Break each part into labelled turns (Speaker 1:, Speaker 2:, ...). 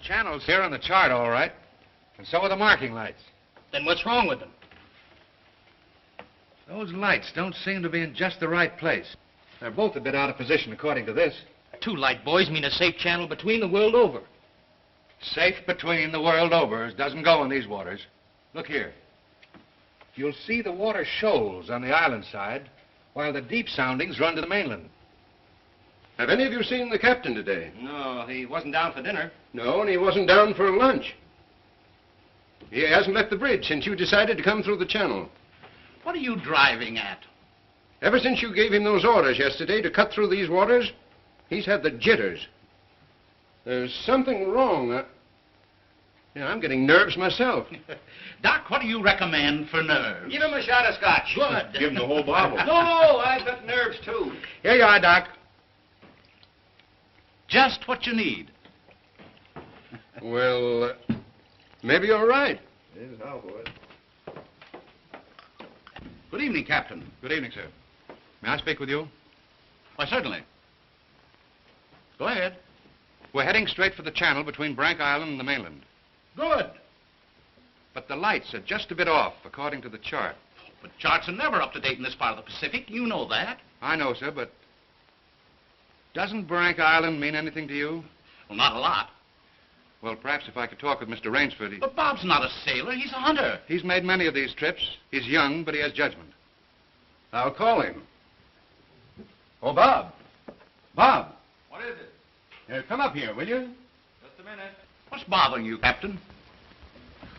Speaker 1: Channel's here on the chart, all right. And so are the marking lights.
Speaker 2: Then what's wrong with them?
Speaker 1: Those lights don't seem to be in just the right place. They're both a bit out of position, according to this.
Speaker 2: 2 light buoys mean a safe channel between the world over.
Speaker 1: Safe between the world over doesn't go in these waters. Look here. You'll see the water shoals on the island side, while the deep soundings run to the mainland.
Speaker 3: Have any of you seen the captain today?
Speaker 4: No, he wasn't down for dinner.
Speaker 3: No, and he wasn't down for lunch. He hasn't left the bridge since you decided to come through the channel.
Speaker 2: What are you driving at?
Speaker 3: Ever since you gave him those orders yesterday to cut through these waters, he's had the jitters. There's something wrong. I'm getting nerves myself.
Speaker 2: Doc, what do you recommend for nerves?
Speaker 4: Give him a shot of scotch.
Speaker 2: Good.
Speaker 3: Give him the whole bottle.
Speaker 4: No, I've got nerves, too.
Speaker 1: Here you are, Doc.
Speaker 2: Just what you need.
Speaker 3: Well, maybe you're right.
Speaker 1: Here's how, boys.
Speaker 2: Good evening, Captain.
Speaker 1: Good evening, sir. May I speak with you?
Speaker 2: Why, certainly. Go ahead.
Speaker 1: We're heading straight for the channel between Brank Island and the mainland.
Speaker 2: Good.
Speaker 1: But the lights are just a bit off, according to the chart.
Speaker 2: But charts are never up to date in this part of the Pacific. You know that.
Speaker 1: I know, sir, but doesn't Brank Island mean anything to you?
Speaker 2: Well, not a lot.
Speaker 1: Well, perhaps if I could talk with Mr. Rainsford.
Speaker 2: But Bob's not a sailor. He's a hunter.
Speaker 1: He's made many of these trips. He's young, but he has judgment.
Speaker 3: I'll call him. Oh, Bob. Bob.
Speaker 4: What is it?
Speaker 3: Come up here, will you?
Speaker 4: Just a minute.
Speaker 2: What's bothering you, Captain?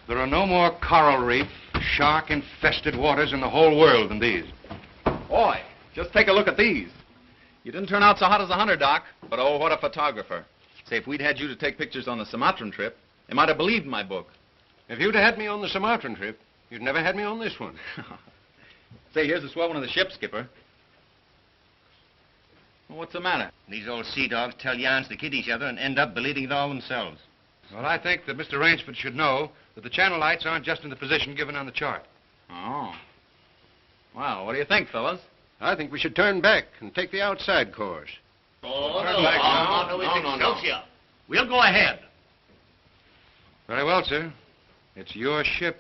Speaker 1: There are no more coral reef, shark-infested waters in the whole world than these.
Speaker 5: Boy, just take a look at these. You didn't turn out so hot as a hunter, Doc, but oh, what a photographer. Say, if we'd had you to take pictures on the Sumatran trip, they might have believed my book.
Speaker 3: If you'd had me on the Sumatran trip, you'd never had me on this one.
Speaker 5: Say, here's a swell one of the ship, Skipper. Well, what's the matter?
Speaker 4: These old sea dogs tell yarns to kid each other and end up believing it all themselves.
Speaker 1: Well, I think that Mr. Rainsford should know that the channel lights aren't just in the position given on the chart.
Speaker 5: Oh. Well, what do you think, fellas?
Speaker 3: I think we should turn back and take the outside course.
Speaker 2: Oh,
Speaker 1: Turn back now.
Speaker 2: No. We'll go ahead.
Speaker 1: Very well, sir. It's your ship.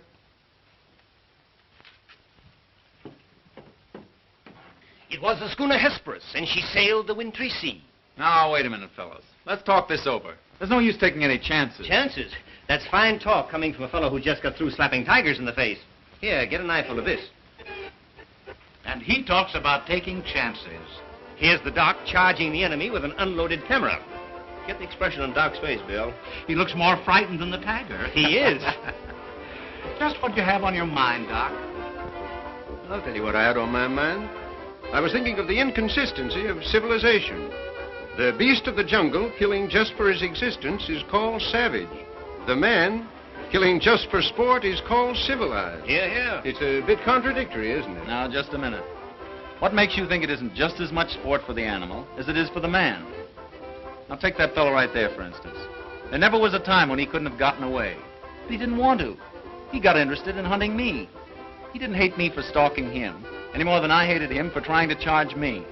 Speaker 4: It was the schooner Hesperus, and she sailed the wintry sea.
Speaker 5: Now, wait a minute, fellas. Let's talk this over. There's no use taking any chances.
Speaker 4: Chances? That's fine talk coming from a fellow who just got through slapping tigers in the face. Here, get an eyeful of this.
Speaker 2: And he talks about taking chances.
Speaker 4: Here's the Doc charging the enemy with an unloaded camera. Get the expression on Doc's face, Bill.
Speaker 2: He looks more frightened than the tiger.
Speaker 4: He is.
Speaker 2: Just what you have on your mind, Doc.
Speaker 3: I'll tell you what I had on my mind. I was thinking of the inconsistency of civilization. The beast of the jungle, killing just for his existence, is called savage. The man, killing just for sport, is called civilized.
Speaker 4: Here.
Speaker 3: It's a bit contradictory, isn't it?
Speaker 5: Now, just a minute. What makes you think it isn't just as much sport for the animal as it is for the man? Now, take that fellow right there, for instance. There never was a time when he couldn't have gotten away. But he didn't want to. He got interested in hunting me. He didn't hate me for stalking him, any more than I hated him for trying to charge me.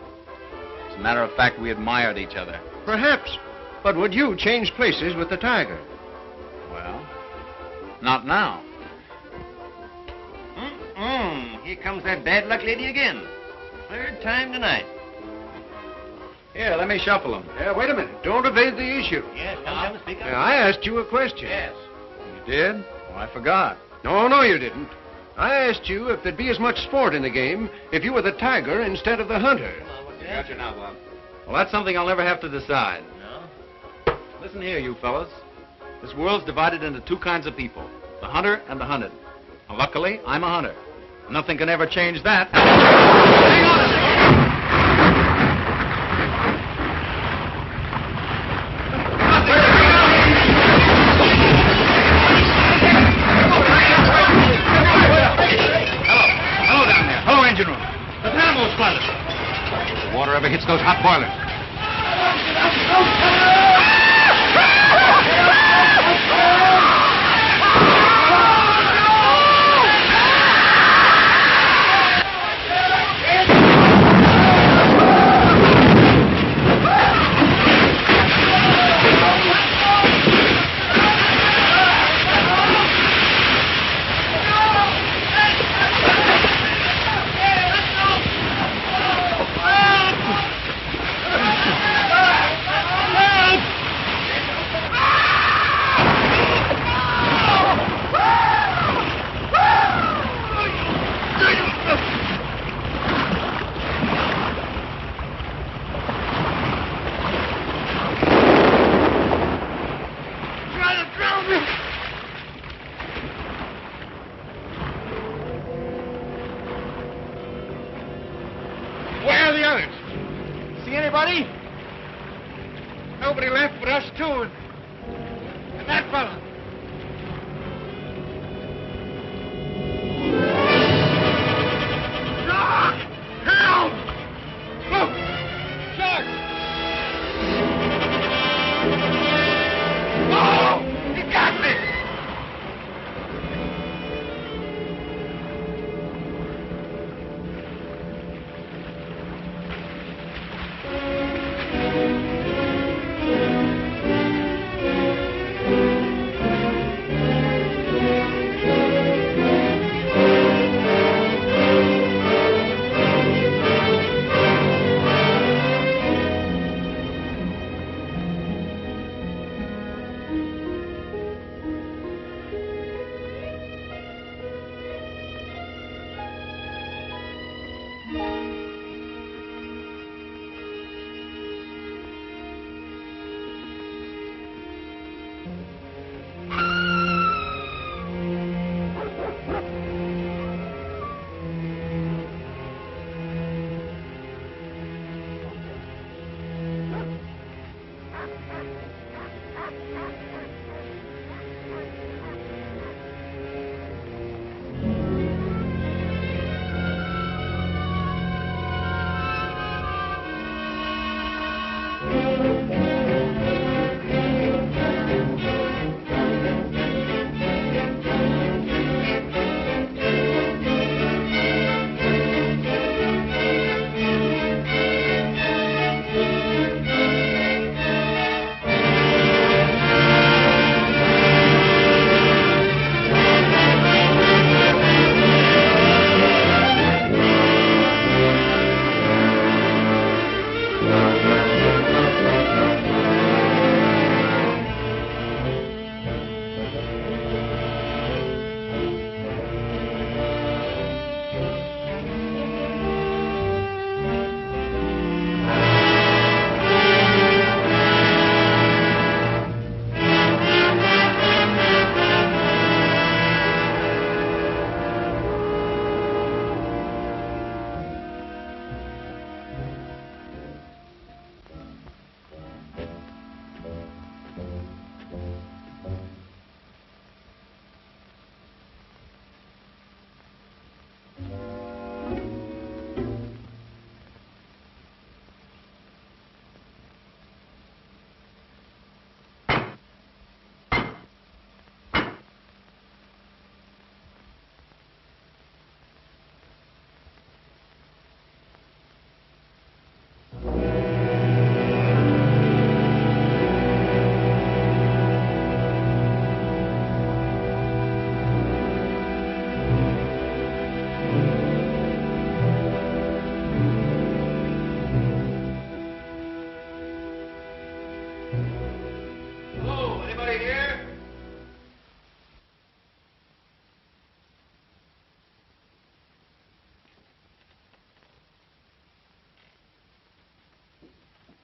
Speaker 5: As a matter of fact, we admired each other.
Speaker 3: Perhaps. But would you change places with the tiger?
Speaker 5: Well, not now.
Speaker 4: Here comes that bad luck lady again. Third time tonight.
Speaker 5: Here, let me shuffle him.
Speaker 3: Wait a minute. Don't evade the issue.
Speaker 4: Yes, come, speak up.
Speaker 3: I asked you a question.
Speaker 4: Yes.
Speaker 5: You did? Oh, I forgot.
Speaker 3: No, you didn't. I asked you if there'd be as much sport in the game if you were the tiger instead of the hunter.
Speaker 5: Got you now, Bob. Well, that's something I'll never have to decide.
Speaker 4: No?
Speaker 5: Listen here, you fellas. This world's divided into 2 kinds of people, the hunter and the hunted. Well, luckily, I'm a hunter. Nothing can ever change that. Hang on a second!
Speaker 2: Hello down there. Hello, engine room. The dynamo squadron.
Speaker 1: The water ever hits those hot boilers. anybody? Nobody left but us two and that fella. Doc! Help! Look! Shark! Oh! He got me!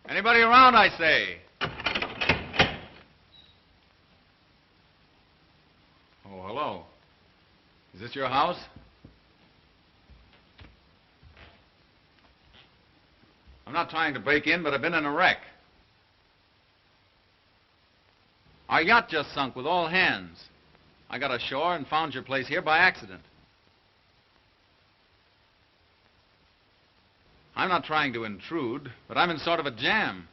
Speaker 5: Anybody around, I say? Oh, hello. Is this your house? I'm not trying to break in, but I've been in a wreck. Our yacht just sunk with all hands. I got ashore and found your place here by accident. I'm not trying to intrude, but I'm in sort of a jam.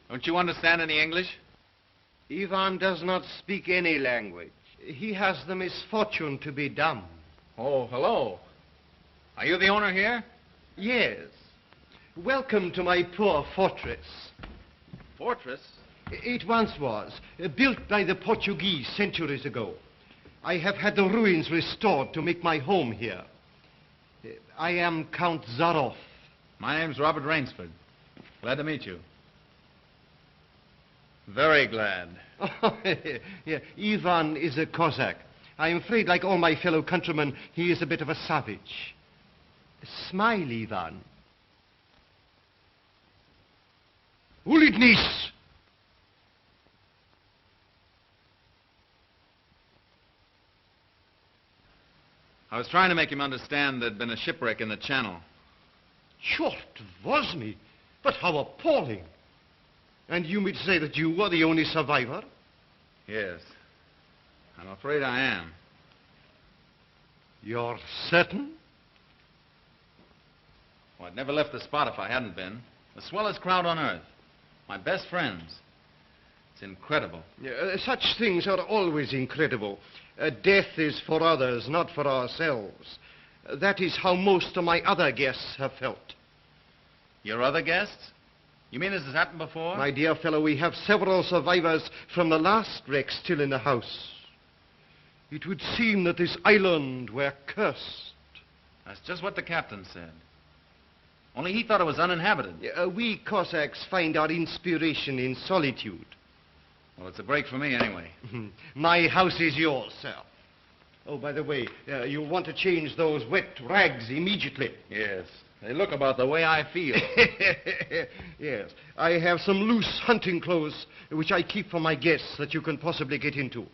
Speaker 5: Don't you understand any English?
Speaker 3: Ivan does not speak any language. He has the misfortune to be dumb.
Speaker 5: Oh, hello. Are you the owner here?
Speaker 3: Yes. Welcome to my poor fortress.
Speaker 5: Fortress?
Speaker 3: It once was, built by the Portuguese centuries ago. I have had the ruins restored to make my home here. I am Count Zaroff.
Speaker 5: My name's Robert Rainsford. Glad to meet you. Very glad.
Speaker 3: Yeah, Ivan is a Cossack. I'm afraid, like all my fellow countrymen, he is a bit of a savage. Smile, Ivan. Ulitnis!
Speaker 5: I was trying to make him understand there'd been a shipwreck in the channel.
Speaker 3: Sure, it was me. But how appalling. And you mean to say that you were the only survivor?
Speaker 5: Yes. I'm afraid I am.
Speaker 3: You're certain?
Speaker 5: Well, I'd never left the spot if I hadn't been. The swellest crowd on earth. My best friends. It's incredible.
Speaker 3: Such things are always incredible. Death is for others, not for ourselves. That is how most of my other guests have felt.
Speaker 5: Your other guests? You mean this has happened before?
Speaker 3: My dear fellow, we have several survivors from the last wreck still in the house. It would seem that this island were cursed.
Speaker 5: That's just what the captain said. Only he thought it was uninhabited.
Speaker 3: We Cossacks find our inspiration in solitude.
Speaker 5: Well, it's a break for me anyway.
Speaker 3: My house is yours, sir. Oh, by the way, you'll want to change those wet rags immediately.
Speaker 5: Yes. They look about the way I feel.
Speaker 3: Yes. I have some loose hunting clothes which I keep for my guests that you can possibly get into.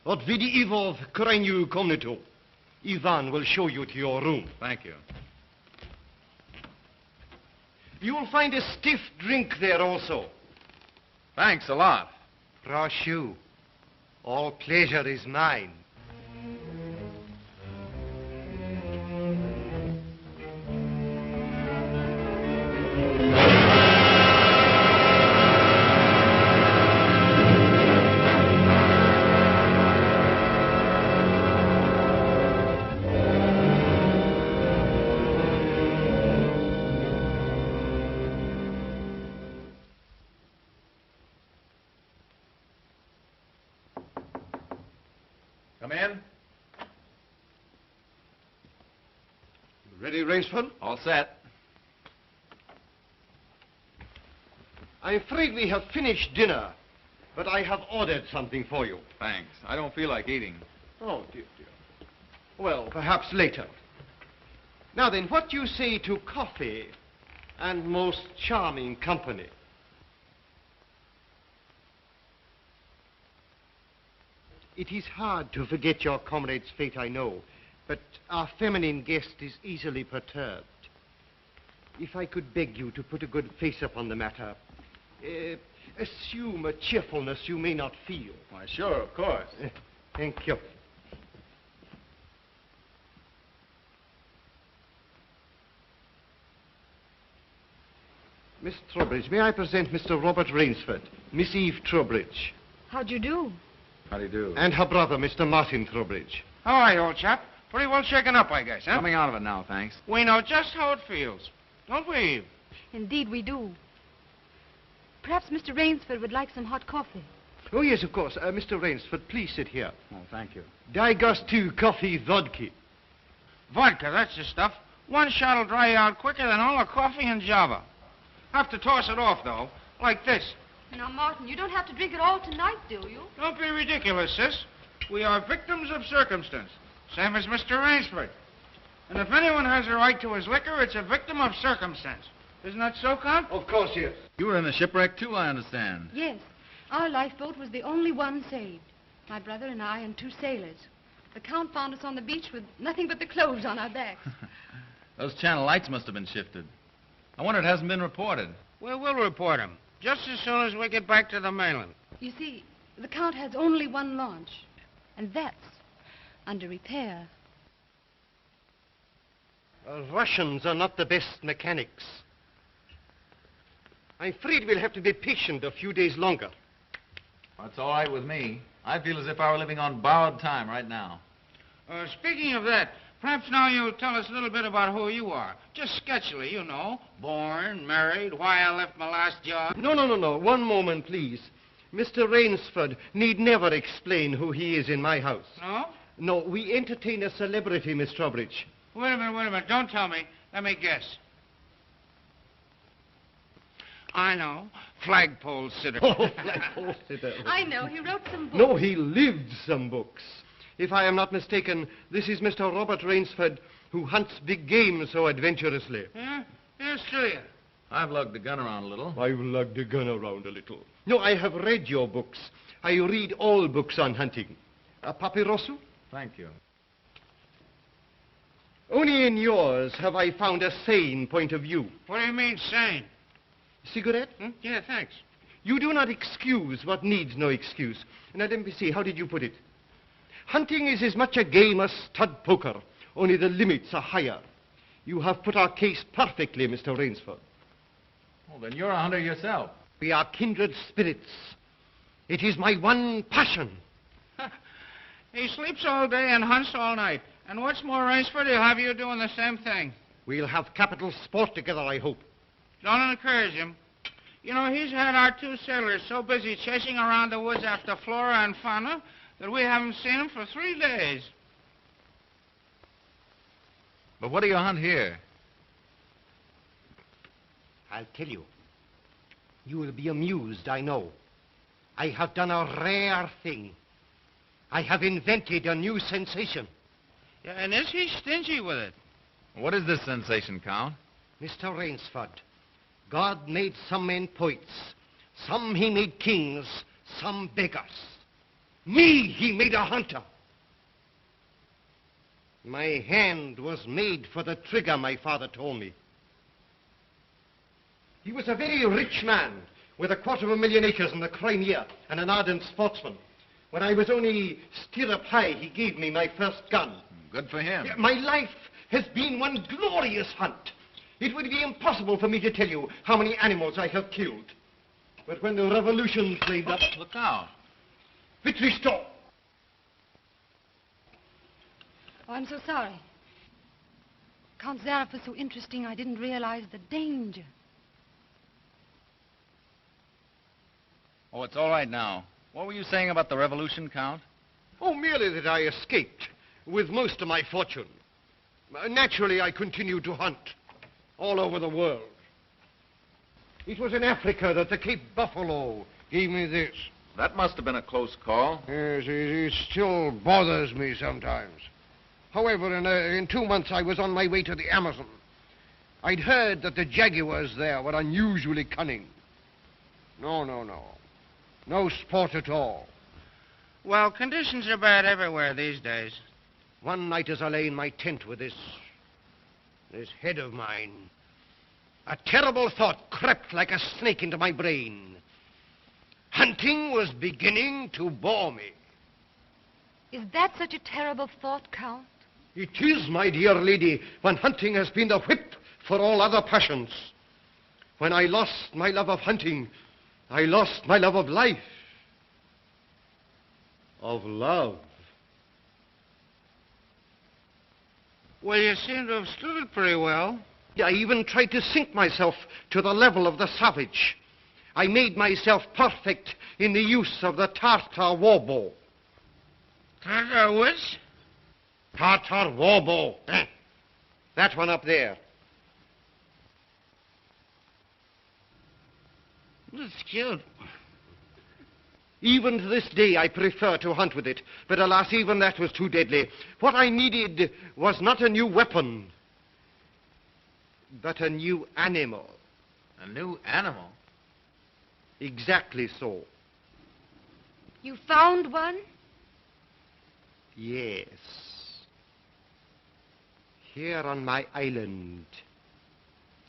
Speaker 3: Od vidi Ivo v krajnju komnatu. Ivan will show you to your room.
Speaker 5: Thank you.
Speaker 3: You'll find a stiff drink there also.
Speaker 5: Thanks a lot.
Speaker 3: Proszę. All pleasure is mine.
Speaker 5: Come in.
Speaker 3: Ready, Rainsford?
Speaker 5: All set.
Speaker 3: I'm afraid we have finished dinner, but I have ordered something for you.
Speaker 5: Thanks. I don't feel like eating.
Speaker 3: Oh, dear, dear. Well, perhaps later. Now then, what do you say to coffee and most charming company? It is hard to forget your comrade's fate, I know, but our feminine guest is easily perturbed. If I could beg you to put a good face upon the matter, assume a cheerfulness you may not feel.
Speaker 5: Why, sure, of course.
Speaker 3: Thank you. Miss Trowbridge, may I present Mr. Robert Rainsford, Miss Eve Trowbridge,
Speaker 6: How'd you do?
Speaker 5: How do you do?
Speaker 3: and her brother, Mr. Martin Trowbridge.
Speaker 2: All right, old chap. Pretty well shaken up, I guess, huh?
Speaker 5: Coming out of it now, thanks.
Speaker 2: We know just how it feels. Don't we, Eve?
Speaker 6: Indeed, we do. Perhaps Mr. Rainsford would like some hot coffee.
Speaker 3: Oh, yes, of course. Mr. Rainsford, please sit here.
Speaker 5: Oh, thank you.
Speaker 3: Daj gostu coffee vodka.
Speaker 2: Vodka, that's the stuff. One shot'll dry you out quicker than all the coffee in Java. Have to toss it off, though, like this.
Speaker 6: Now, Martin, you don't have to drink it all tonight, do you?
Speaker 2: Don't be ridiculous, sis. We are victims of circumstance, same as Mr. Rainsford. And if anyone has a right to his liquor, it's a victim of circumstance. Isn't that so, Count?
Speaker 3: Of course, yes.
Speaker 5: You were in the shipwreck, too, I understand.
Speaker 6: Yes. Our lifeboat was the only one saved. My brother and I and two sailors. The Count found us on the beach with nothing but the clothes on our backs.
Speaker 5: Those channel lights must have been shifted. I wonder it hasn't been reported.
Speaker 2: We will report him, just as soon as we get back to the mainland.
Speaker 6: You see, the Count has only one launch, and that's under repair.
Speaker 3: Russians are not the best mechanics. I'm afraid we'll have to be patient a few days longer.
Speaker 5: That's all right with me. I feel as if I were living on borrowed time right now.
Speaker 2: Speaking of that, perhaps now you'll tell us a little bit about who you are. Just sketchily, you know. Born, married, why I left my last job.
Speaker 3: No. One moment, please. Mr. Rainsford need never explain who he is in my house.
Speaker 2: No?
Speaker 3: No, we entertain a celebrity, Miss Trowbridge.
Speaker 2: Wait a minute. Don't tell me. Let me guess. I know. Flagpole sitter.
Speaker 3: Oh, flagpole sitter.
Speaker 6: I know. He wrote some books.
Speaker 3: No, he lived some books. If I am not mistaken, this is Mr. Robert Rainsford, who hunts big game so adventurously.
Speaker 2: Yeah? Here's to you.
Speaker 5: I've lugged the gun around a little.
Speaker 3: I've lugged the gun around a little. No, I have read your books. I read all books on hunting. Papirosu?
Speaker 5: Thank you.
Speaker 3: Only in yours have I found a sane point of view.
Speaker 2: What do you mean, sane?
Speaker 3: Cigarette?
Speaker 2: Yeah, thanks.
Speaker 3: You do not excuse what needs no excuse. Now, let me see, how did you put it? Hunting is as much a game as stud poker, only the limits are higher. You have put our case perfectly, Mr. Rainsford.
Speaker 5: Well, then you're a hunter yourself.
Speaker 3: We are kindred spirits. It is my one passion.
Speaker 2: He sleeps all day and hunts all night. And what's more, Rainsford, he'll have you doing the same thing.
Speaker 3: We'll have capital sport together, I hope.
Speaker 2: Don't encourage him. You know, he's had our 2 sailors so busy chasing around the woods after flora and fauna that we haven't seen him for 3 days.
Speaker 5: But what do you hunt here?
Speaker 3: I'll tell you. You will be amused, I know. I have done a rare thing. I have invented a new sensation.
Speaker 2: Yeah, and is he stingy with it?
Speaker 5: What is this sensation, Count?
Speaker 3: Mr. Rainsford, God made some men poets. Some he made kings, some beggars. Me he made a hunter. My hand was made for the trigger, my father told me. He was a very rich man with 250,000 acres in the Crimea and an ardent sportsman. When I was only stirrup high, he gave me my first gun.
Speaker 5: Good for him.
Speaker 3: My life has been one glorious hunt. It would be impossible for me to tell you how many animals I have killed. But when the revolution flamed up...
Speaker 5: Look out.
Speaker 3: Victory stop!
Speaker 6: Oh, I'm so sorry. Count Zaroff was so interesting, I didn't realize the danger.
Speaker 5: Oh, it's all right now. What were you saying about the revolution, Count?
Speaker 3: Oh, merely that I escaped with most of my fortune. Naturally, I continued to hunt all over the world. It was in Africa that the Cape Buffalo gave me this.
Speaker 5: That must have been a close call.
Speaker 3: Yes, it still bothers me sometimes. However, in 2 months, I was on my way to the Amazon. I'd heard that the jaguars there were unusually cunning. No. No sport at all.
Speaker 2: Well, conditions are bad everywhere these days.
Speaker 3: One night as I lay in my tent with this head of mine, a terrible thought crept like a snake into my brain. Hunting was beginning to bore me.
Speaker 6: Is that such a terrible thought, Count?
Speaker 3: It is, my dear lady, when hunting has been the whip for all other passions. When I lost my love of hunting, I lost my love of life. Of love.
Speaker 2: Well, you seem to have stood it pretty well.
Speaker 3: I even tried to sink myself to the level of the savage. I made myself perfect in the use of the Tartar war bow.
Speaker 2: Tartar which?
Speaker 3: Tartar war bow. That one up there.
Speaker 2: That's cute.
Speaker 3: Even to this day, I prefer to hunt with it. But alas, even that was too deadly. What I needed was not a new weapon, but a new animal.
Speaker 5: A new animal?
Speaker 3: Exactly so.
Speaker 6: You found one?
Speaker 3: Yes. Here on my island,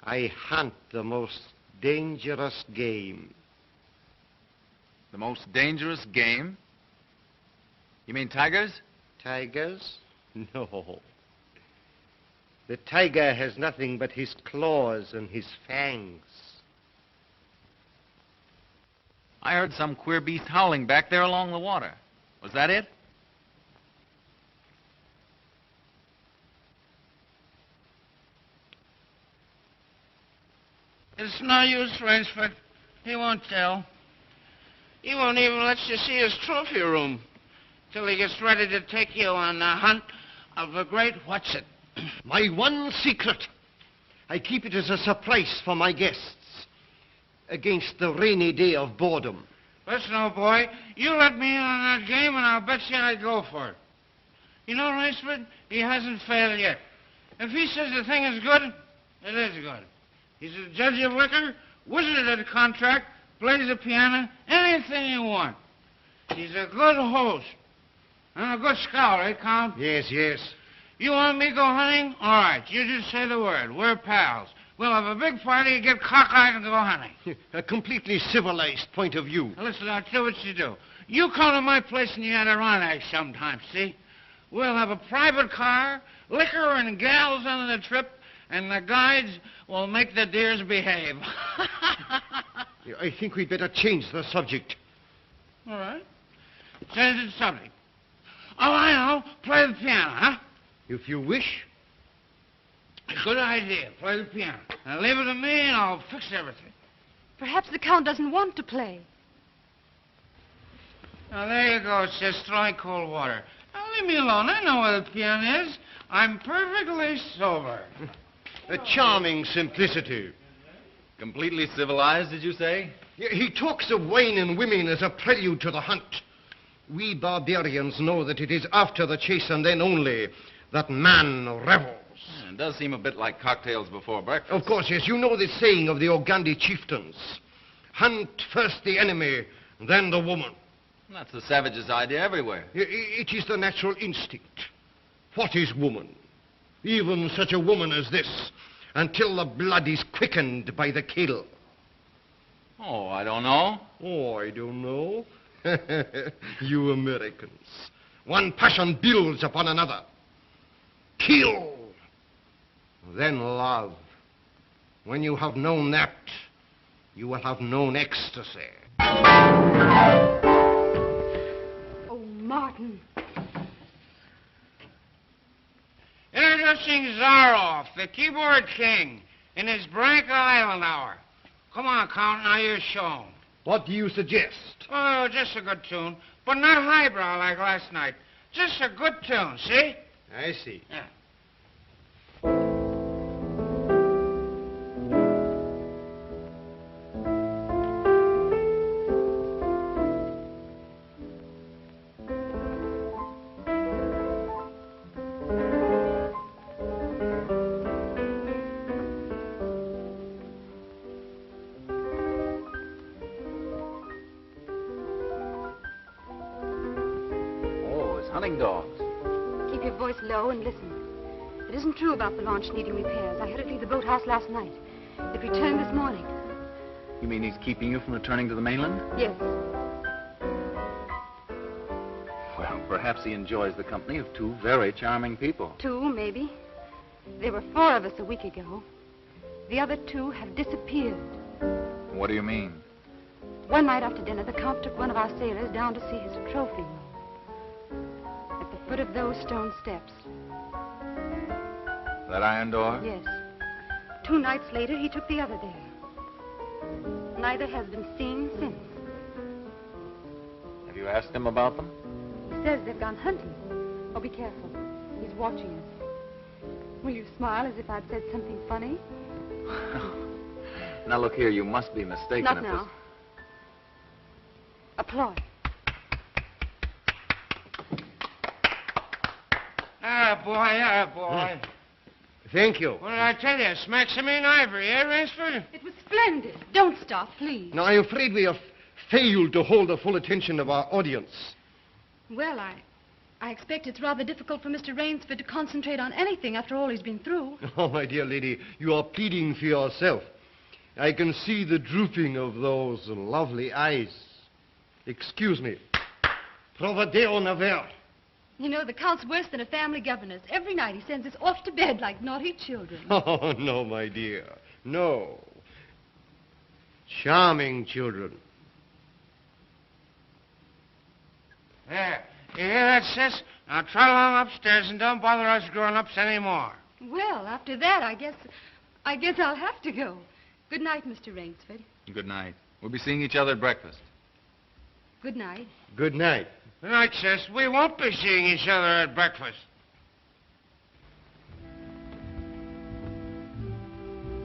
Speaker 3: I hunt the most dangerous game.
Speaker 5: The most dangerous game? You mean tigers?
Speaker 3: Tigers? No. The tiger has nothing but his claws and his fangs.
Speaker 5: I heard some queer beast howling back there along the water. Was that it?
Speaker 2: It's no use, Rainsford. He won't tell. He won't even let you see his trophy room till he gets ready to take you on the hunt of the great What's-It.
Speaker 3: My one secret. I keep it as a surprise for my guests against the rainy day of boredom.
Speaker 2: Listen, old boy, you let me in on that game and I'll bet you I'd go for it. You know, Rainsford, he hasn't failed yet. If he says the thing is good, it is good. He's a judge of liquor, wizard at a contract, plays the piano, anything you want. He's a good host. And a good scout, eh, Count?
Speaker 3: Yes.
Speaker 2: You want me to go hunting? All right, you just say the word. We're pals. We'll have a big party, get cockeyed, and go hunting.
Speaker 3: A completely civilized point of view.
Speaker 2: Now, listen, I'll tell you what you do. You come to my place in the Adirondack sometime, see? We'll have a private car, liquor and gals on the trip, and the guides will make the deers behave.
Speaker 3: I think we'd better change the subject.
Speaker 2: All right. Change the subject. Oh, I know. Play the piano, huh?
Speaker 3: If you wish.
Speaker 2: Good idea. Play the piano. Now leave it to me, and I'll fix everything.
Speaker 6: Perhaps the Count doesn't want to play.
Speaker 2: Now, there you go, sis, throwing cold water. Now, leave me alone. I know where the piano is. I'm perfectly sober.
Speaker 3: A charming simplicity.
Speaker 5: Completely civilized, did you say?
Speaker 3: He talks of wine and women as a prelude to the hunt. We barbarians know that it is after the chase and then only that man revels.
Speaker 5: Yeah, it does seem a bit like cocktails before breakfast.
Speaker 3: Of course, yes. You know the saying of the Ogandi chieftains. Hunt first the enemy, then the woman.
Speaker 5: That's the savage's idea everywhere.
Speaker 3: It is the natural instinct. What is woman? Even such a woman as this, until the blood is quickened by the kill.
Speaker 5: Oh, I don't know.
Speaker 3: Oh, I don't know. You Americans. One passion builds upon another. Kill. Then love. When you have known that, you will have known ecstasy.
Speaker 6: Oh, Martin.
Speaker 2: Introducing Zaroff, the keyboard king, in his Branca Island hour. Come on, Count, now you're shown.
Speaker 3: What do you suggest?
Speaker 2: Oh, just a good tune, but not highbrow like last night. Just a good tune, see?
Speaker 3: I see.
Speaker 2: Yeah.
Speaker 5: Hunting dogs.
Speaker 6: Keep your voice low and listen. It isn't true about the launch needing repairs. I heard it leave the boathouse last night. It returned this morning.
Speaker 5: You mean he's keeping you from returning to the mainland?
Speaker 6: Yes.
Speaker 5: Well, perhaps he enjoys the company of two very charming people.
Speaker 6: Two, maybe. There were 4 of us a week ago. The other 2 have disappeared.
Speaker 5: What do you mean?
Speaker 6: One night after dinner, the Count took one of our sailors down to see his trophy room. At the foot of those stone steps.
Speaker 5: That iron door?
Speaker 6: Yes. 2 nights later, he took the other there. Neither has been seen since.
Speaker 5: Have you asked him about them?
Speaker 6: He says they've gone hunting. Oh, be careful. He's watching us. Will you smile as if I'd said something funny?
Speaker 5: Now, look here, you must be mistaken.
Speaker 6: Not now. Applause.
Speaker 2: Boy.
Speaker 3: Thank you.
Speaker 2: What did I tell you? Smack some in ivory, eh, Rainsford?
Speaker 6: It was splendid. Don't stop, please.
Speaker 3: Now, I'm afraid we have failed to hold the full attention of our audience.
Speaker 6: Well, I expect it's rather difficult for Mr. Rainsford to concentrate on anything after all he's been through.
Speaker 3: Oh, my dear lady, you are pleading for yourself. I can see the drooping of those lovely eyes. Excuse me. Provadeo naver.
Speaker 6: You know, the Count's worse than a family governess. Every night he sends us off to bed like naughty children.
Speaker 3: Oh, no, my dear. No. Charming children.
Speaker 2: There. You hear that, sis? Now trot along upstairs and don't bother us grown-ups anymore.
Speaker 6: Well, after that, I guess I'll have to go. Good night, Mr. Rainsford.
Speaker 5: Good night. We'll be seeing each other at breakfast.
Speaker 6: Good night.
Speaker 3: Good night.
Speaker 2: Good night, sis. We won't be seeing each other at breakfast.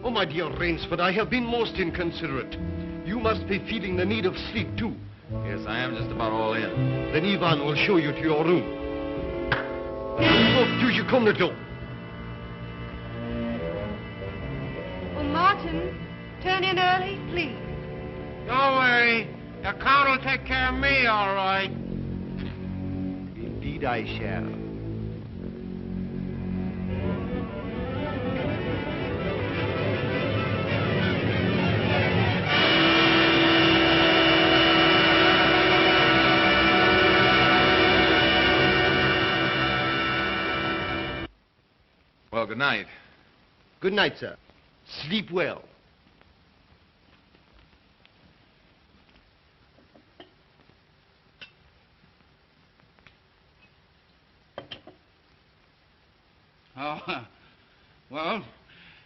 Speaker 3: Oh, my dear Rainsford, I have been most inconsiderate. You must be feeling the need of sleep, too.
Speaker 5: Yes, I am just about all in.
Speaker 3: Then Ivan will show you to your room. Oh, do you come the door?
Speaker 6: Oh, Martin, turn in early, please.
Speaker 2: Don't worry. The Count will take care of me, all right.
Speaker 3: Indeed I shall.
Speaker 5: Well, good night.
Speaker 3: Good night, sir. Sleep well.
Speaker 2: Oh, well,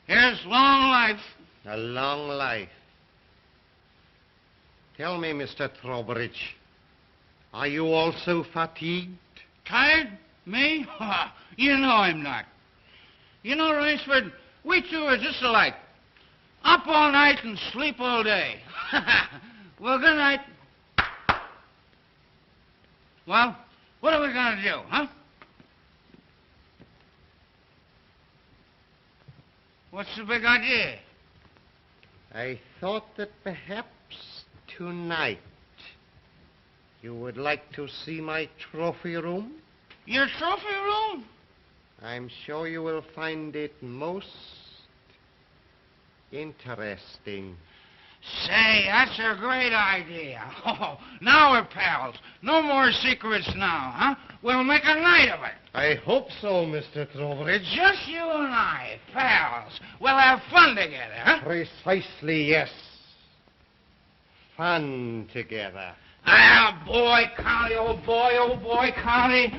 Speaker 2: here's long life.
Speaker 3: A long life. Tell me, Mr. Trowbridge, are you also fatigued?
Speaker 2: Tired? Me? You know I'm not. You know, Rainsford, we two are just alike. Up all night and sleep all day. Well, good night. Well, what are we going to do, huh? What's the big idea?
Speaker 3: I thought that perhaps tonight you would like to see my trophy room.
Speaker 2: Your trophy room?
Speaker 3: I'm sure you will find it most interesting.
Speaker 2: Say, that's a great idea. Oh, now we're pals. No more secrets now, huh? We'll make a night of it.
Speaker 3: I hope so, Mr. Trowbridge.
Speaker 2: Just you and I, pals. We'll have fun together, huh?
Speaker 3: Precisely, yes. Fun together.
Speaker 2: Ah, boy, Connie, oh boy, Connie.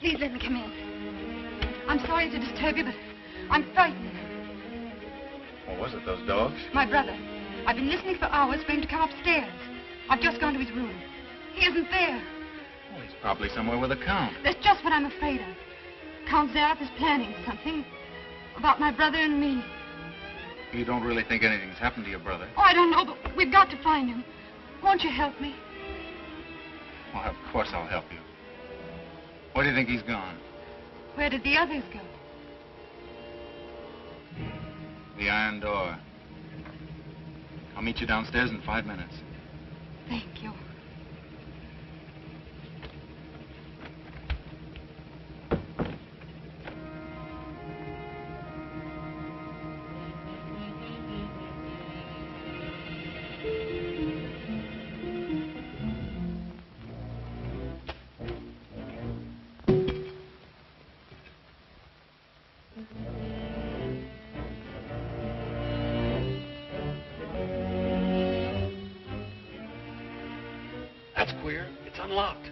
Speaker 6: Please let me come in. I'm sorry to disturb you, but I'm frightened.
Speaker 5: What was it, those dogs?
Speaker 6: My brother. I've been listening for hours for him to come upstairs. I've just gone to his room. He isn't there.
Speaker 5: Well, he's probably somewhere with the Count.
Speaker 6: That's just what I'm afraid of. Count Zaroff is planning something about my brother and me.
Speaker 5: You don't really think anything's happened to your brother?
Speaker 6: Oh, I don't know, but we've got to find him. Won't you help me?
Speaker 5: Well, of course I'll help you. Where do you think he's gone?
Speaker 6: Where did the others go?
Speaker 5: The iron door. I'll meet you downstairs in 5 minutes.
Speaker 6: Thank you.
Speaker 1: That's queer. It's unlocked.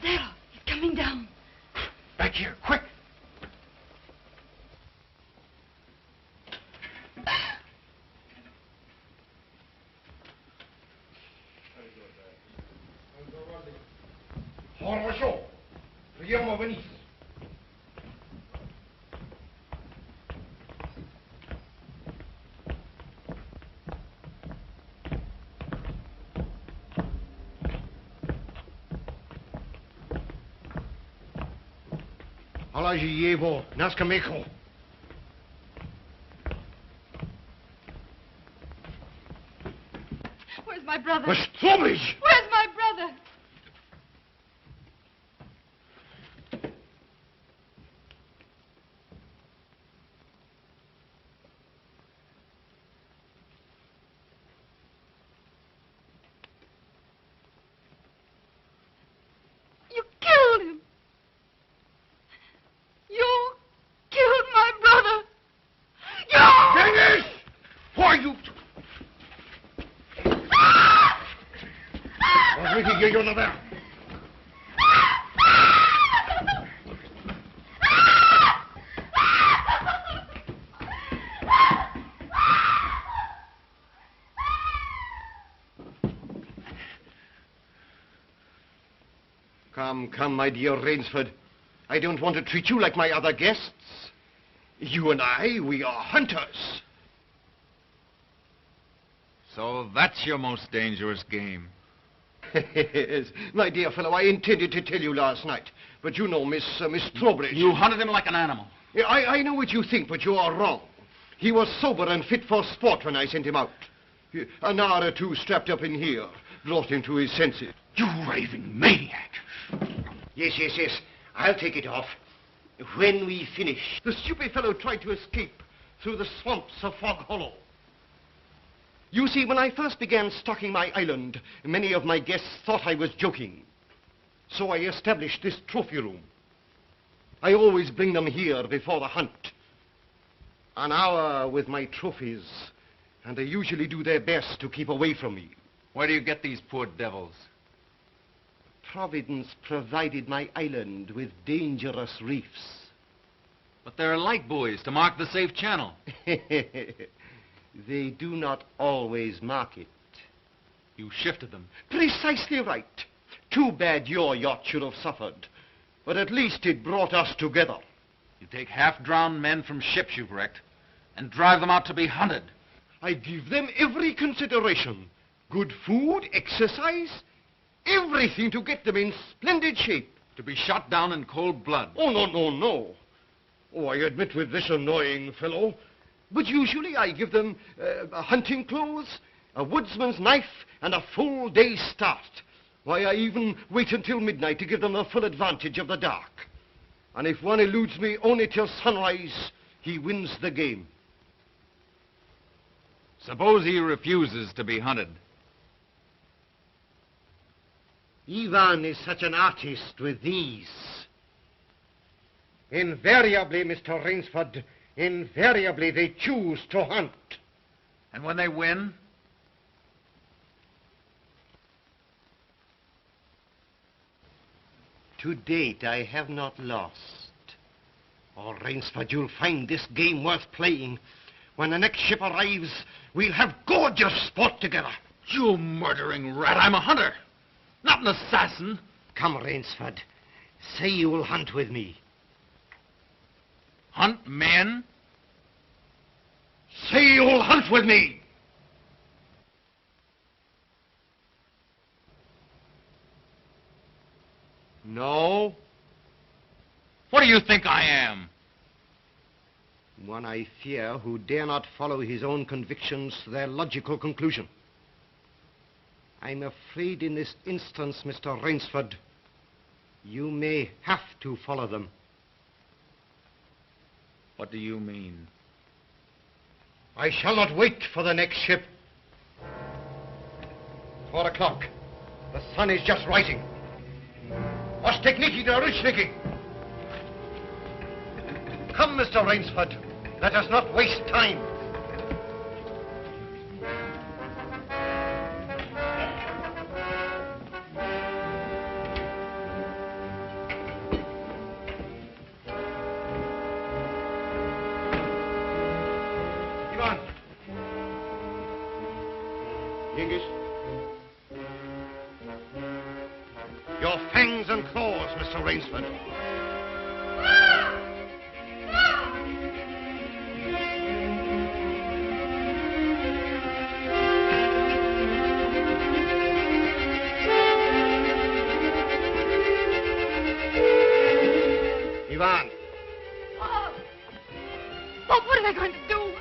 Speaker 6: Zaroff, he's coming down.
Speaker 1: Back here, quick.
Speaker 3: Хорошо. Прямо вниз. Положи его на скамейку.
Speaker 6: Where's my brother?
Speaker 3: Trowbridge!
Speaker 6: Where's my brother?
Speaker 3: pretty here, you're not there. Come, my dear Rainsford. I don't want to treat you like my other guests. You and I, we are hunters.
Speaker 5: So that's your most dangerous game.
Speaker 3: Yes, my dear fellow, I intended to tell you last night. But you know, Miss Trowbridge...
Speaker 5: You hunted him like an animal.
Speaker 3: Yeah, I know what you think, but you are wrong. He was sober and fit for sport when I sent him out. An hour or two strapped up in here brought him to his senses.
Speaker 5: You raving maniac.
Speaker 3: Yes. I'll take it off. When we finish. The stupid fellow tried to escape through the swamps of Fog Hollow. You see, when I first began stocking my island, many of my guests thought I was joking. So I established this trophy room. I always bring them here before the hunt. An hour with my trophies, and they usually do their best to keep away from me.
Speaker 5: Where do you get these poor devils?
Speaker 3: Providence provided my island with dangerous reefs.
Speaker 5: But there are light buoys to mark the safe channel.
Speaker 3: They do not always mark it.
Speaker 5: You shifted them.
Speaker 3: Precisely right. Too bad your yacht should have suffered. But at least it brought us together.
Speaker 5: You take half-drowned men from ships you've wrecked and drive them out to be hunted.
Speaker 3: I give them every consideration. Good food, exercise, everything to get them in splendid shape.
Speaker 5: To be shot down in cold blood.
Speaker 3: Oh, no. Oh, I admit with this annoying fellow. But usually I give them hunting clothes, a woodsman's knife, and a full day's start. Why, I even wait until midnight to give them the full advantage of the dark. And if one eludes me only till sunrise, he wins the game.
Speaker 5: Suppose he refuses to be hunted.
Speaker 3: Ivan is such an artist with these. Invariably, Mr. Rainsford, invariably they choose to hunt.
Speaker 5: And when they win?
Speaker 3: To date, I have not lost. Oh, Rainsford, you'll find this game worth playing. When the next ship arrives, we'll have gorgeous sport together.
Speaker 5: You murdering rat, I'm a hunter, not an assassin.
Speaker 3: Come, Rainsford. Say you will hunt with me.
Speaker 5: Hunt men?
Speaker 3: Say you will hunt with me. No?
Speaker 5: What do you think I am?
Speaker 3: One I fear who dare not follow his own convictions to their logical conclusion. I'm afraid in this instance, Mr. Rainsford, you may have to follow them.
Speaker 5: What do you mean?
Speaker 3: I shall not wait for the next ship. 4 o'clock. The sun is just rising. Ostekniki der Rutschniki. Come, Mr. Rainsford. Let us not waste time. Ivan. Genghis. Your fangs and claws, Mr. Rainsford. Ivan.
Speaker 6: Bob, what are they going to do?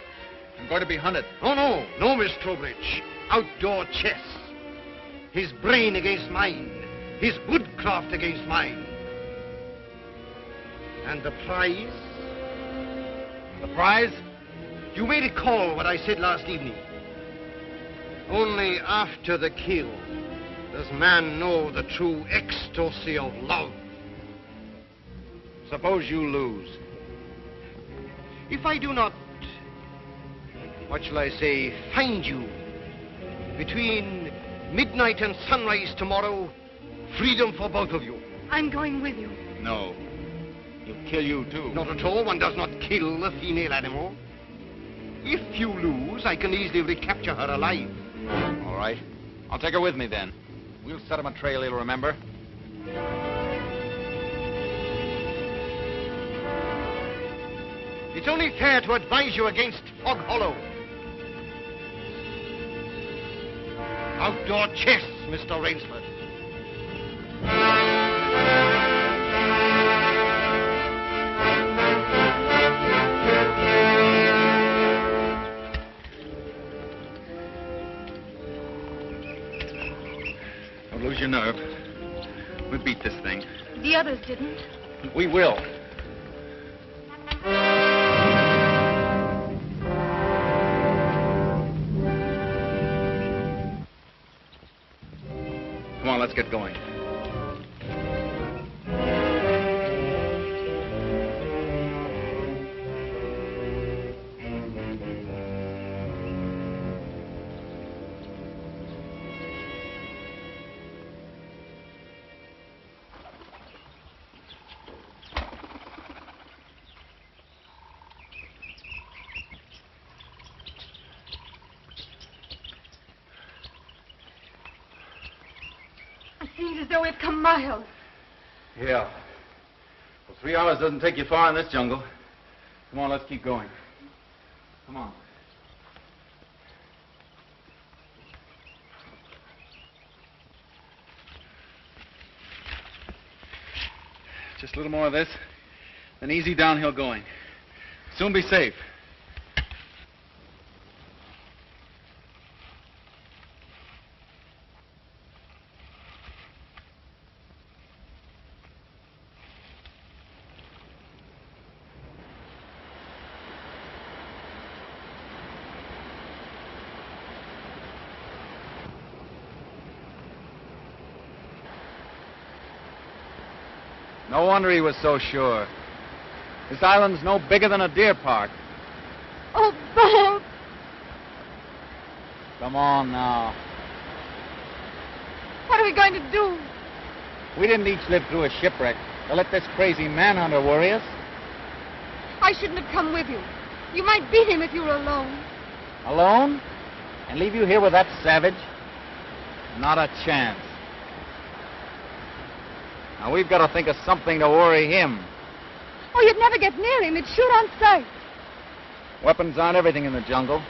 Speaker 5: I'm going to be hunted.
Speaker 3: Oh, no, Miss Trowbridge. Outdoor chess. His brain against mine. His woodcraft against mine. And the prize?
Speaker 5: The prize?
Speaker 3: You may recall what I said last evening. Only after the kill does man know the true ecstasy of love.
Speaker 5: Suppose you lose.
Speaker 3: If I do not, what shall I say, find you between Midnight and sunrise tomorrow. Freedom for both of you.
Speaker 6: I'm going with you.
Speaker 5: No. He'll kill you, too.
Speaker 3: Not at all. One does not kill a female animal. If you lose, I can easily recapture her alive.
Speaker 5: All right. I'll take her with me, then. We'll set him a trail he'll remember.
Speaker 3: It's only fair to advise you against Fog Hollow. Outdoor chess, Mr. Rainsford.
Speaker 5: Don't lose your nerve. We'll beat this thing.
Speaker 6: The others didn't.
Speaker 5: We will. Come on, let's get going.
Speaker 6: It seems as though we've come miles.
Speaker 5: Yeah. Well, 3 hours doesn't take you far in this jungle. Come on, let's keep going. Come on. Just a little more of this, then easy downhill going. Soon be safe. No wonder he was so sure. This island's no bigger than a deer park.
Speaker 6: Oh, Bob!
Speaker 5: Come on now.
Speaker 6: What are we going to do?
Speaker 5: We didn't each live through a shipwreck to let this crazy manhunter worry us.
Speaker 6: I shouldn't have come with you. You might beat him if you were alone.
Speaker 5: Alone? And leave you here with that savage? Not a chance. Now, we've got to think of something to worry him.
Speaker 6: Oh, you'd never get near him. He'd shoot on sight.
Speaker 5: Weapons aren't everything in the jungle.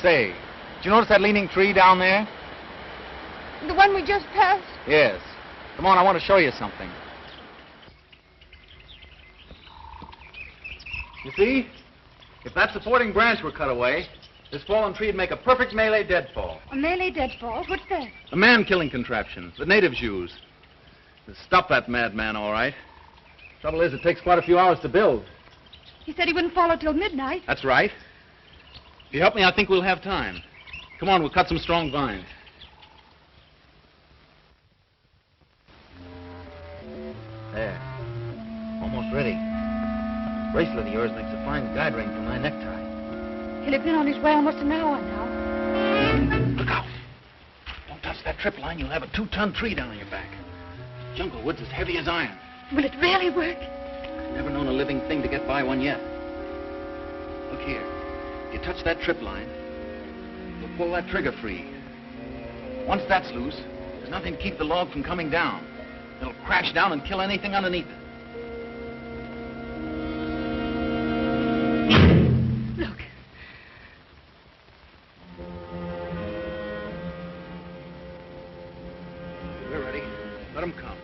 Speaker 5: Say, did you notice that leaning tree down there?
Speaker 6: The one we just passed?
Speaker 5: Yes. Come on, I want to show you something. You see? If that supporting branch were cut away, this fallen tree would make a perfect melee deadfall.
Speaker 6: A melee deadfall? What's that?
Speaker 5: A man-killing contraption the natives use. It'll stop that madman, all right. Trouble is, it takes quite a few hours to build.
Speaker 6: He said he wouldn't follow till midnight.
Speaker 5: That's right. If you help me, I think we'll have time. Come on, we'll cut some strong vines. There. Almost ready. This bracelet of yours makes a fine guide ring for my necktie.
Speaker 6: He'll have been on his way almost an hour now.
Speaker 5: Look out. Don't touch that trip line. You'll have a 2-ton tree down on your back. Jungle wood's as heavy as iron.
Speaker 6: Will it really work?
Speaker 5: Never known a living thing to get by one yet. Look here. If you touch that trip line, you'll pull that trigger free. Once that's loose, there's nothing to keep the log from coming down. It'll crash down and kill anything underneath it.
Speaker 6: Look.
Speaker 5: We're ready. Let them come.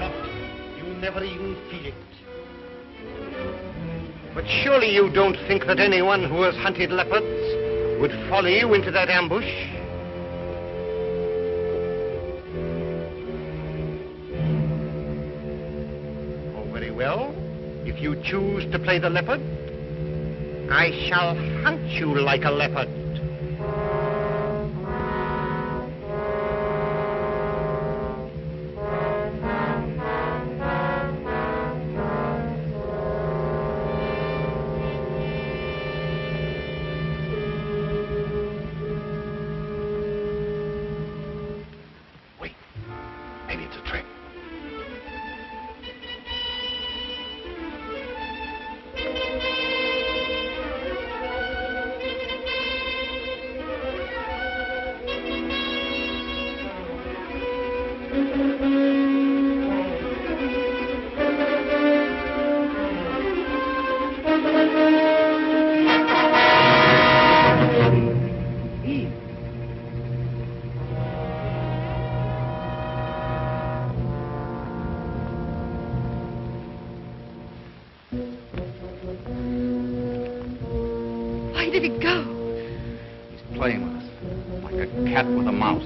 Speaker 3: trouble. You never even feel it. But surely you don't think that anyone who has hunted leopards would follow you into that ambush? Oh, very well. If you choose to play the leopard, I shall hunt you like a leopard.
Speaker 6: Where did he go?
Speaker 5: He's playing with us, like a cat with a mouse.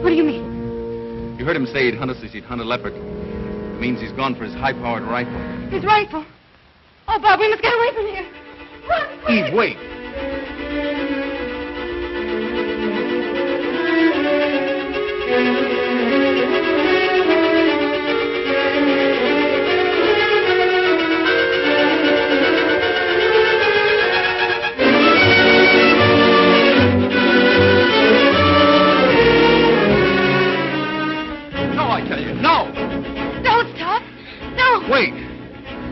Speaker 6: What do you mean?
Speaker 5: You heard him say he'd hunt us as he'd hunt a leopard. It means he's gone for his high-powered rifle.
Speaker 6: His rifle. Oh, Bob, we must get away from here. Run, quick.
Speaker 3: Eve, wait.
Speaker 5: No, I tell you, no!
Speaker 6: Don't stop. No.
Speaker 5: Wait!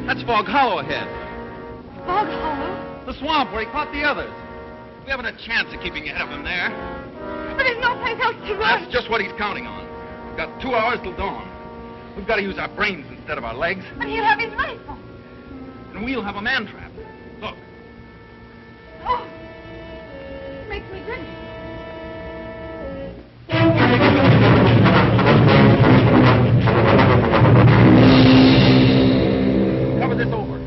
Speaker 5: That's Fog Hollow ahead.
Speaker 6: Fog Hollow?
Speaker 5: The swamp where he caught the others. We haven't a chance of keeping ahead of him there.
Speaker 6: But there's no place else to run.
Speaker 5: That's just what he's counting on. We've got 2 hours till dawn. We've got to use our brains instead of our legs.
Speaker 6: And he'll have his rifle.
Speaker 5: And we'll have a man trap. Look.
Speaker 6: Oh. Makes me dizzy.
Speaker 5: Cover this over.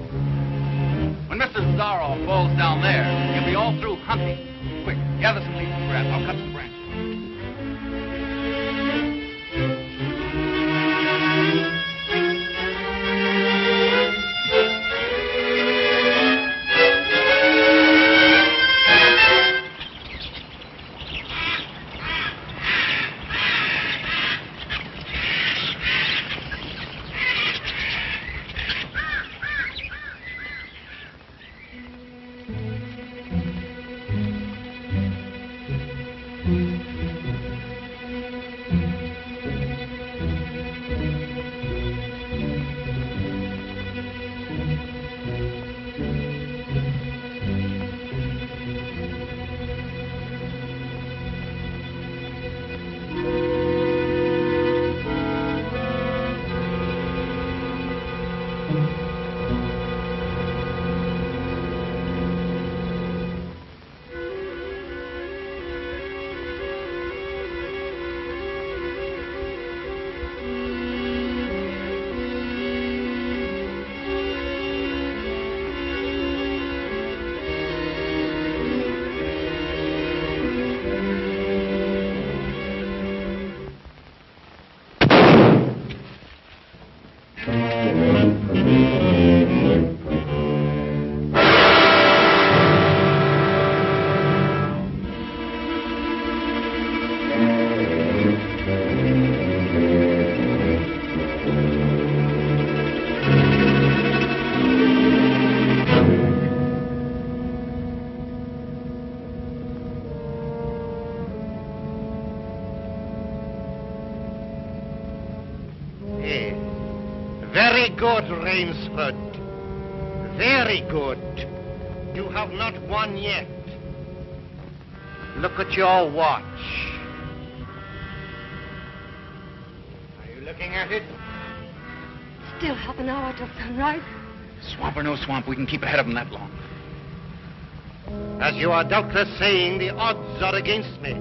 Speaker 5: When Mr. Zarro falls down there, he'll be all through hunting. Quick, gather some leaves and grass. I'll cut some branches.
Speaker 3: Very good, Rainsford. Very good. You have not won yet. Look at your watch. Are you looking at it?
Speaker 6: Still half an hour till sunrise.
Speaker 5: Swamp or no swamp, we can keep ahead of him that long.
Speaker 3: As you are doubtless saying, the odds are against me.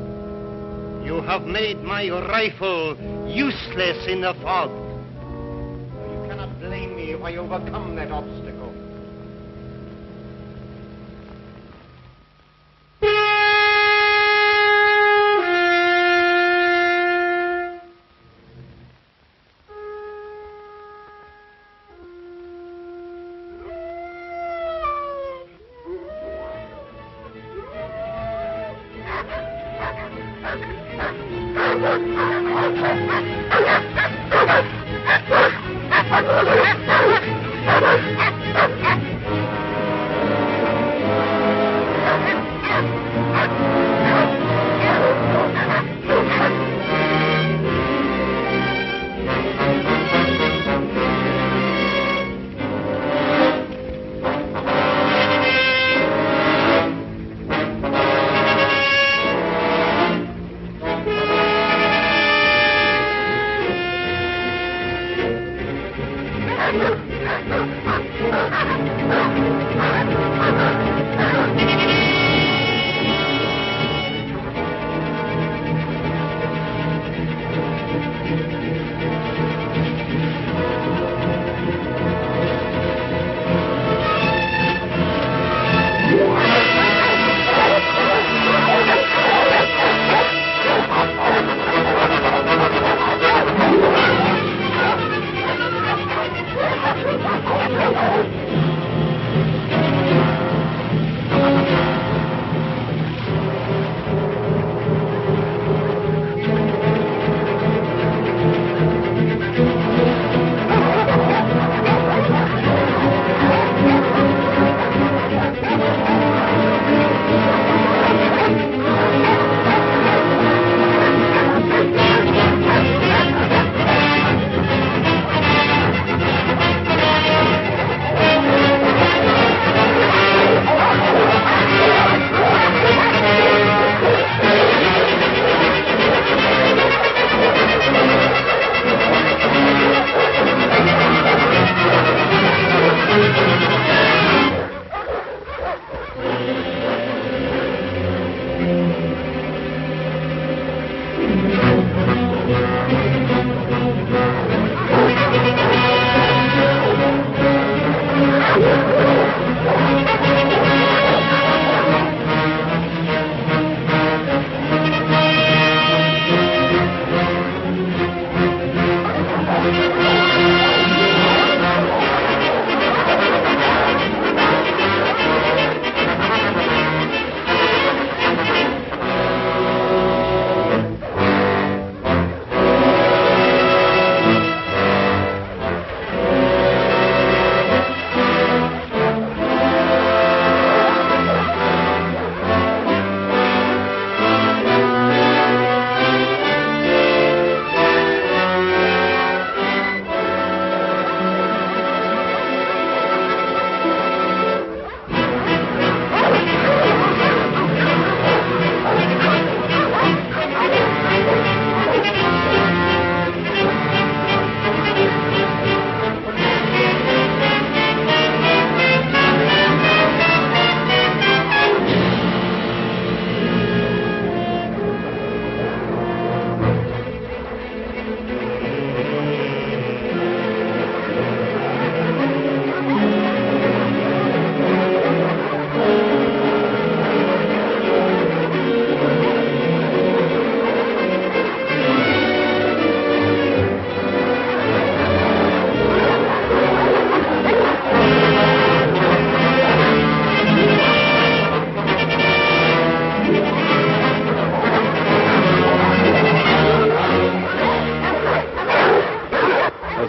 Speaker 3: You have made my rifle useless in the fog. if I overcome that obstacle.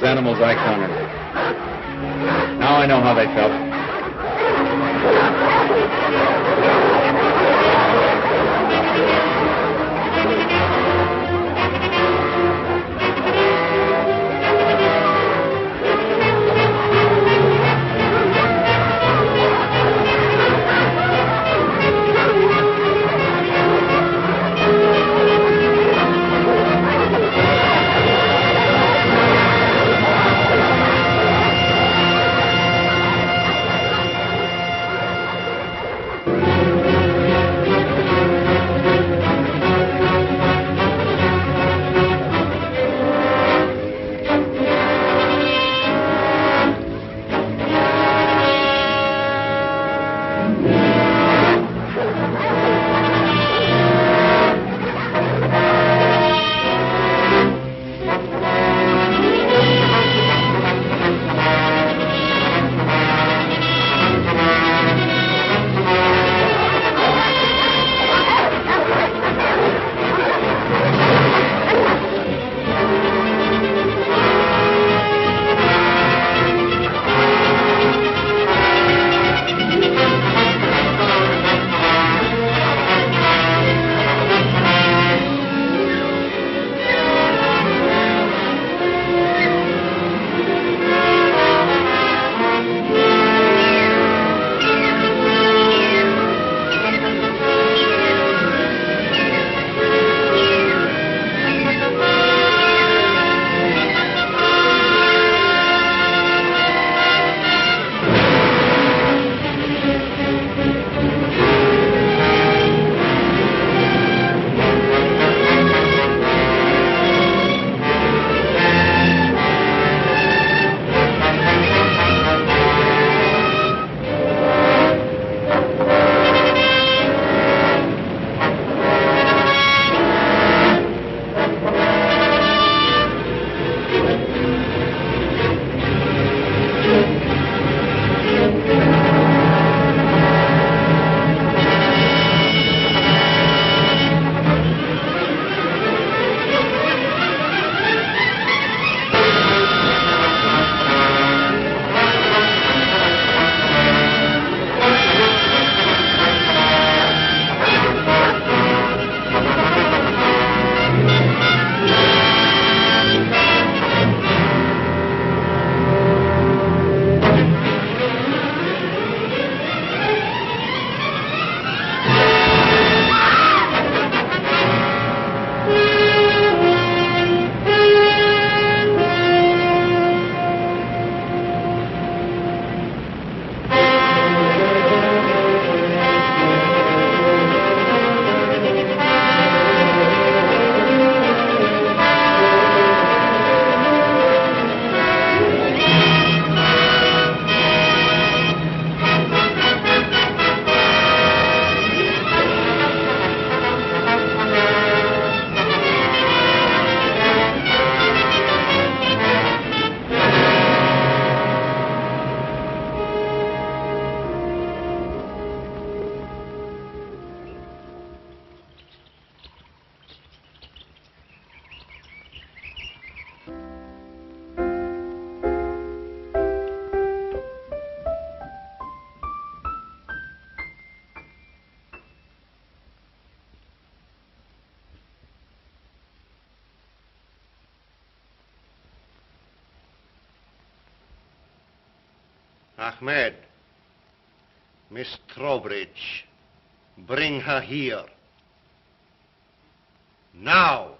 Speaker 5: animals I cornered. Now I know how they felt.
Speaker 3: Ahmed, Miss Trowbridge, bring her here. Now.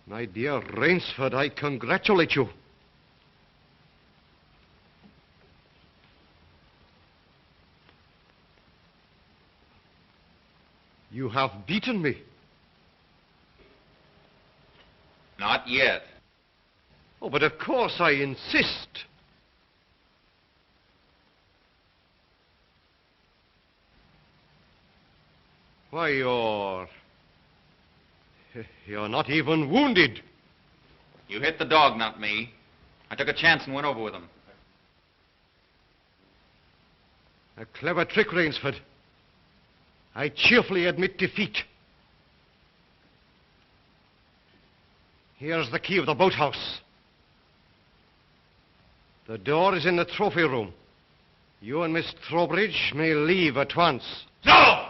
Speaker 3: My dear Rainsford, I congratulate you. You have beaten me.
Speaker 5: Not yet.
Speaker 3: Oh, but of course I insist. Why, you're not even wounded.
Speaker 5: You hit the dog, not me. I took a chance and went over with him.
Speaker 3: A clever trick, Rainsford. I cheerfully admit defeat. Here's the key of the boathouse. The door is in the trophy room. You and Miss Trowbridge may leave at once.
Speaker 1: No!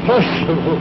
Speaker 3: Impossible.